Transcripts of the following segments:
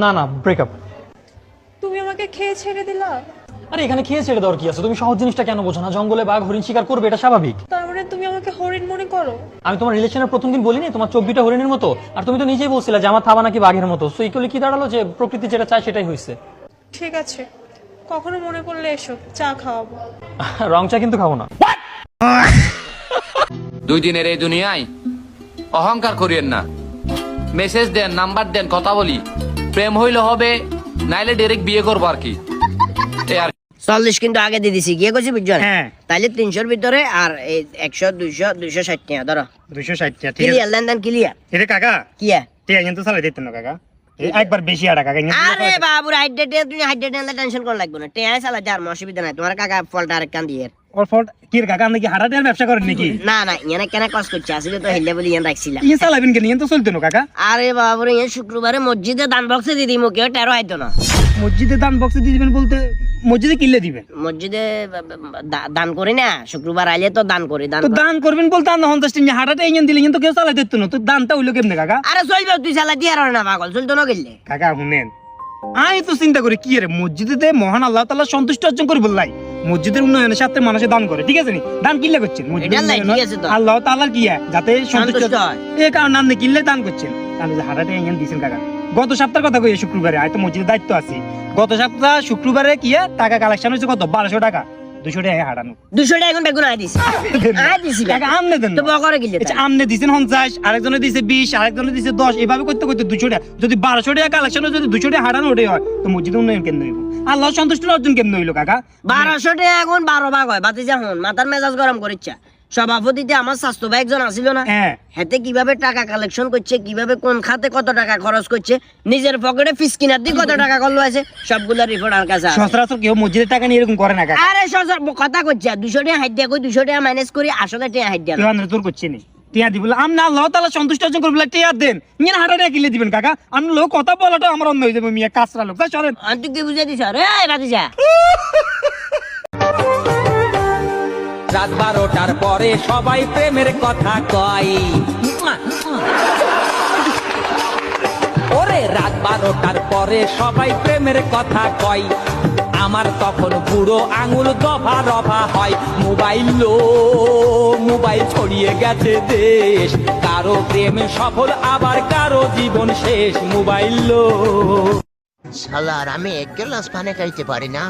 না না, ব্রেকআপ। তুমি আমাকে খেয়ে ছেড়ে দিলা? আরে এখানে খেয়ে ছেড়ে দেওয়ার কি আছে? তুমি সহজ জিনিসটা কেন বোঝো না? জঙ্গলে বাঘ হরিণ শিকার করবে, এটা স্বাভাবিক। তার মানে তুমি আমাকে হরিণ মনে করো? আমি তোমার রিলেশনের প্রথম দিন বলিনি তোমার চোখ দুটো হরিণের মতো? আর তুমি তো নিজেই বলছিলে যে আমার থাবা নাকি বাঘের মতো। সো ইকুয়ালি কি দাঁড়ালো যে প্রকৃতি যেটা চায় সেটাই হয়েছে। ঠিক আছে, কখনো মনে পড়লে এসো, চা খাওয়াবো। রং চা কিন্তু খাবো না। 2 দিনের এই দুনিয়ায় অহংকার করিয়েন না। মেসেজ দেন, নাম্বার দেন, কথা বলি। প্রেম হইলে হবে, নাইলে ডাইরেক্ট বিয়ে করবো আর কি। 40 কিন্তু আগে দিয়ে দিছি, গিয়ে করছি বুঝছেন? হ্যাঁ। তাইলে 300-র ভিতরে আর 100 200 260 টাকা ধরো। 260 টাকা, ঠিক আছে। ক্লিয়ার, লেনদেন ক্লিয়ার। এটা কাকা কি টিয়া কিন্তু চালাই দিতেন না কাকা, একবার বেশি আড়া কাকা। আরে বাবুর হাইড্রেটে তুমি হাইড্রেটে টেনশন করা লাগবে না, টেয়া চালা যার অসুবিধা নাই। তোমার কাকা ফলটা আরেক কান দিয়ে ওর ফল কি রে কাকা, আপনি কি হাড়া টিয়ার ব্যবসা করেন নাকি? না না, ইয়ানে কেন কষ্ট করছে? আসলে তো হেলে বলি ইয়ান রাখছিলাম। ইয়ে চালাবেন কেন? ইয়ে তো চলতো না কাকা। আরে বাবুরে, ইয়ে শুক্রবারে মসজিদে দান বক্সে দিয়ে দিমু, কেউ টেরো আইতো না। মসজিদে দান বক্সে দিয়ে দিবেন বলতে মসজিদে কিনলে দিবেন? মসজিদে দান করি না, শুক্রবার আইলে তো দান করি। দান তো দান করবেন বলতে আর 50 টাকা হাড়াটা ইঞ্জিন দিলে কিন্তু কেউ চালাই দিত না। তো দানটা হইলো কেমনে কাকা? আরে চলবে, তুই চালা দিয়ে আর না পাগল, চলতো না গেলে। কাকা শুনেন, আমি তো চিন্তা করি কি রে, মসজিদে মহান আল্লাহ তাআলা সন্তুষ্ট অর্জন করি বললাই মসজিদের উন্নয়নের সাথে মানুষের দান করে, ঠিক আছে নি? দান কিনলে করছেন এটা লাই, ঠিক আছে তো। আল্লাহ তাআলার কি যাতে সন্তুষ্ট সন্তুষ্ট হয়। এই কারণে আপনি কিনলে দান করছেন। তাহলে যে হাড়াটা ইঞ্জিন দিয়েছেন কাকা, গত সপ্তাহের কথা কই, শুক্রবারে আয় তো মসজিদের দায়িত্ব আছে। গত সপ্তাহ শুক্রবারে কি টাকা কালেকশন হয়েছে কত? 1200 টাকা। 200 টাকা হারানো। 200 টাকা এখন বেগুন আই দিছি। আই দিছি কাকা আমনে দেন তো বকরে গিলে। আচ্ছা, আমনে দিছেন 50, আরেকজনে দিছে 20, আরেকজনে দিছে 10, এভাবে করতে করতে 200 টাকা। যদি 1200 টাকা কালেকশন যদি 200 টাকা হারানো ওটাই হয়, তো মসজিদে উন্নয়ন কেমন হইব? আল্লাহ সন্তুষ্ট অর্জন কেমন হইলো কাকা? 1200 টাকা এখন 12 ভাগ হয়। বাতি যা হন, মাথার মেজাজ গরম করিচ্ছা। সভাপতিতে আমার স্বাস্থ্য ভাই একজন আসিল না, হ্যাঁ। হেতে কিভাবে টাকা কালেকশন করছে, কিভাবে কোন খাতে কত টাকা খরচ করছে, নিজের পকেটে ফিস কিনার দিয়ে কত টাকা করলো আছে, সবগুলো রিপোর্ট আর কাছে আছে। সচরাচর কেউ মসজিদের টাকা নিয়ে এরকম করে না কাকা। আরে সচর কথা করছে, 200 টাকা হাইট দিয়া কই 200 টাকা ম্যানেজ করি, আসলে টাকা হাইট দিয়া না। কেউ আন্দ্রে তোর করছে নি টিয়া দিবলে আমনা আল্লাহ তাআলা সন্তুষ্ট অর্জন করবে টিয়া দেন, নিয়ে হাড়া টাকা কিনলে দিবেন কাকা। আমি লোক কথা বলাটা আমার অন্য হয়ে যাবে, মিয়া কাছরা লোক। তাই চলেন। তুই কি বুঝাই দিছ? রে বাতি যা। রাত 12টার পরে সবাই প্রেমের কথা কয়। ওরে রাত 12টার পরে সবাই প্রেমের কথা কয়। আমার তখন বুড়ো আঙুল দফা রফা হয়। মোবাইল ছড়িয়ে গেছে দেশ, কারো প্রেম সফল আবার কারো জীবন শেষ। মোবাইল শালার আমি 1 গ্লাস পানি খাইতে পারি না,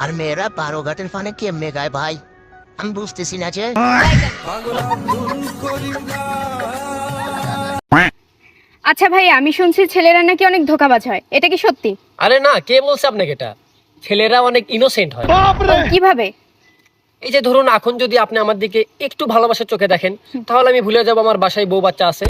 আর মেয়েরা 12 ঘাটের পানি কেমনে গায় ভাই? আমি বুঝতেছি না যে। আচ্ছা ভাই, আমি শুনছি ছেলেরা নাকি অনেক ধোঁকাবাজ হয়, এটা কি সত্যি? আরে না, কে বলছে আপনাকে? এটা ছেলেরা অনেক ইনোসেন্ট হয়। কিভাবে? এই যে ধরুন, এখন যদি আপনি আমার দিকে একটু ভালোবাসার চোখে দেখেন, তাহলে আমি ভুলে যাবো আমার বাসায় বউ বাচ্চা আছে।